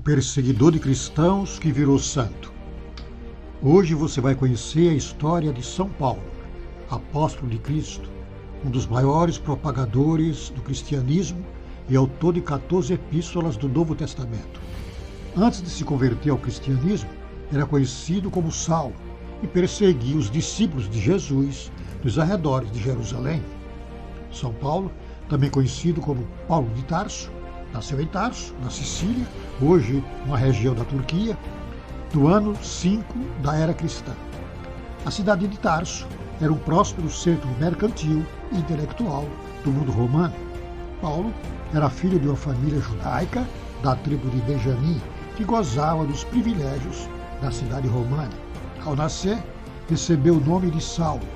perseguidor de cristãos que virou santo. Hoje você vai conhecer a história de São Paulo, apóstolo de Cristo, um dos maiores propagadores do cristianismo e autor de 14 epístolas do Novo Testamento. Antes de se converter ao cristianismo, era conhecido como Saulo e perseguia os discípulos de Jesus nos arredores de Jerusalém. São Paulo, também conhecido como Paulo de Tarso, nasceu em Tarso, na Sicília, hoje uma região da Turquia, no ano 5 da era cristã. A cidade de Tarso era um próspero centro mercantil e intelectual do mundo romano. Paulo era filho de uma família judaica da tribo de Benjamim, que gozava dos privilégios da cidade romana. Ao nascer, recebeu o nome de Saulo,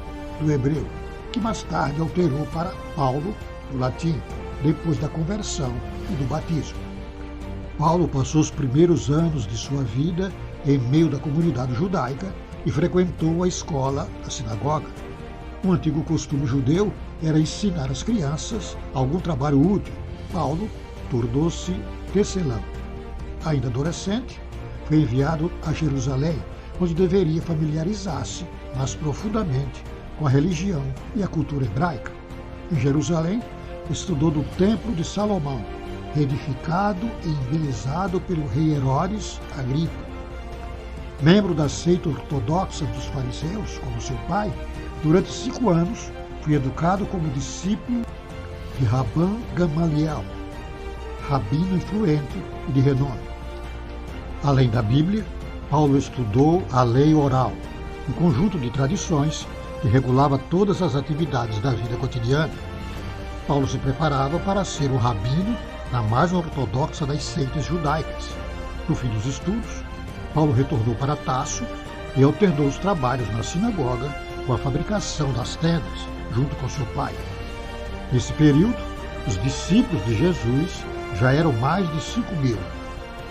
do hebreu, que mais tarde alterou para Paulo, do latim, depois da conversão e do batismo. Paulo passou os primeiros anos de sua vida em meio da comunidade judaica e frequentou a escola, a sinagoga. Um antigo costume judeu era ensinar às crianças algum trabalho útil. Paulo tornou-se tecelão. Ainda adolescente, foi enviado a Jerusalém, onde deveria familiarizar-se mais profundamente com a religião e a cultura hebraica. Em Jerusalém, estudou no Templo de Salomão, reedificado e embelezado pelo rei Herodes Agripa. Membro da seita ortodoxa dos fariseus, como seu pai, durante 5 anos foi educado como discípulo de Rabban Gamaliel, rabino influente e de renome. Além da Bíblia, Paulo estudou a lei oral, um conjunto de tradições que regulava todas as atividades da vida cotidiana. Paulo se preparava para ser um rabino na mais ortodoxa das seitas judaicas. No fim dos estudos, Paulo retornou para Tarso e alternou os trabalhos na sinagoga com a fabricação das tendas, junto com seu pai. Nesse período, os discípulos de Jesus já eram mais de 5.000.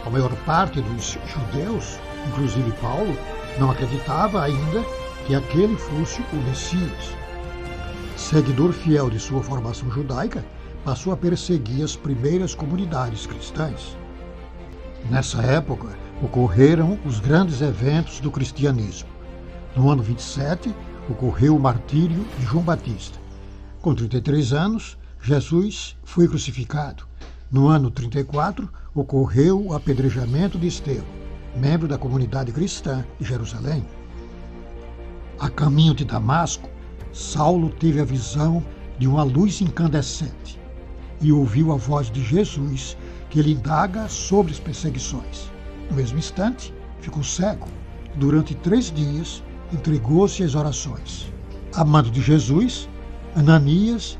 A maior parte dos judeus, inclusive Paulo, não acreditava ainda que aquele fosse o Messias. Seguidor fiel de sua formação judaica, passou a perseguir as primeiras comunidades cristãs. Nessa época, ocorreram os grandes eventos do cristianismo. No ano 27, ocorreu o martírio de João Batista. Com 33 anos, Jesus foi crucificado. No ano 34, ocorreu o apedrejamento de Estevão, membro da comunidade cristã de Jerusalém. A caminho de Damasco, Saulo teve a visão de uma luz incandescente e ouviu a voz de Jesus que lhe indaga sobre as perseguições. No mesmo instante, ficou cego. Durante 3 dias, entregou-se às orações. Amado de Jesus, Ananias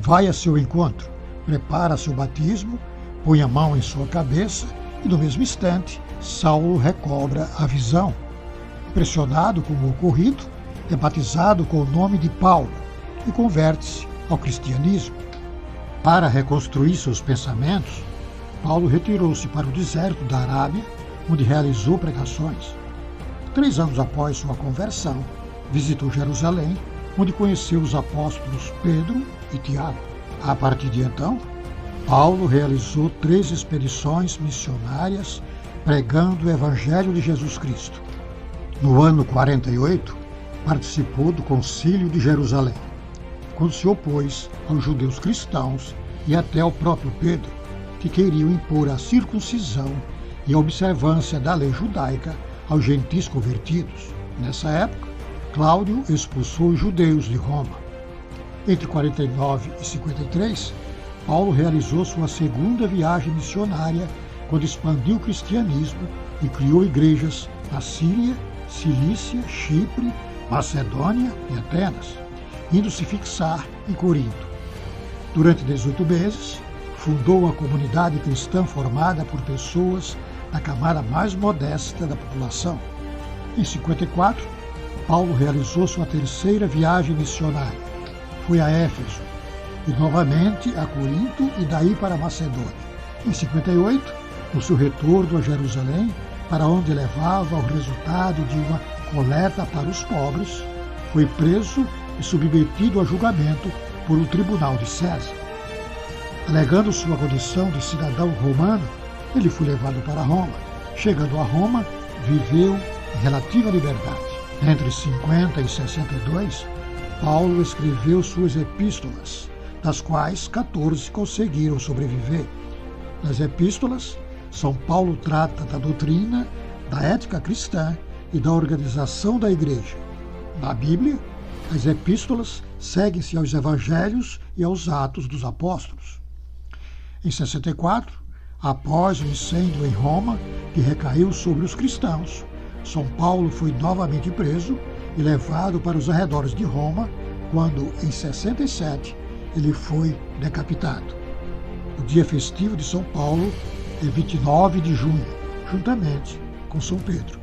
vai a seu encontro, prepara seu batismo, põe a mão em sua cabeça e, no mesmo instante, Saulo recobra a visão. Impressionado com o ocorrido, é batizado com o nome de Paulo e converte-se ao cristianismo. Para reconstruir seus pensamentos, Paulo retirou-se para o deserto da Arábia, onde realizou pregações. 3 anos após sua conversão, visitou Jerusalém, onde conheceu os apóstolos Pedro e Tiago. A partir de então, Paulo realizou 3 expedições missionárias pregando o Evangelho de Jesus Cristo. No ano 48, participou do Concílio de Jerusalém, quando se opôs aos judeus cristãos e até ao próprio Pedro, que queriam impor a circuncisão e a observância da lei judaica aos gentis convertidos. Nessa época, Cláudio expulsou os judeus de Roma. Entre 49 e 53, Paulo realizou sua segunda viagem missionária, quando expandiu o cristianismo e criou igrejas na Síria, Cilícia, Chipre, Macedônia e Atenas, indo se fixar em Corinto. Durante 18 meses, fundou uma comunidade cristã formada por pessoas da camada mais modesta da população. Em 54, Paulo realizou sua terceira viagem missionária. Foi a Éfeso e novamente a Corinto e daí para Macedônia. Em 58, no seu retorno a Jerusalém, para onde levava o resultado de uma coleta para os pobres, foi preso e submetido a julgamento por um tribunal de César. Alegando sua condição de cidadão romano, ele foi levado para Roma. Chegando a Roma, viveu em relativa liberdade. Entre 50 e 62, Paulo escreveu suas epístolas, das quais 14 conseguiram sobreviver. Nas epístolas, São Paulo trata da doutrina, da ética cristã e da organização da igreja. Na Bíblia, as epístolas seguem-se aos evangelhos e aos Atos dos Apóstolos. Em 64, após o incêndio em Roma, que recaiu sobre os cristãos, São Paulo foi novamente preso e levado para os arredores de Roma, quando, em 67, ele foi decapitado. O dia festivo de São Paulo é 29 de junho, juntamente com São Pedro.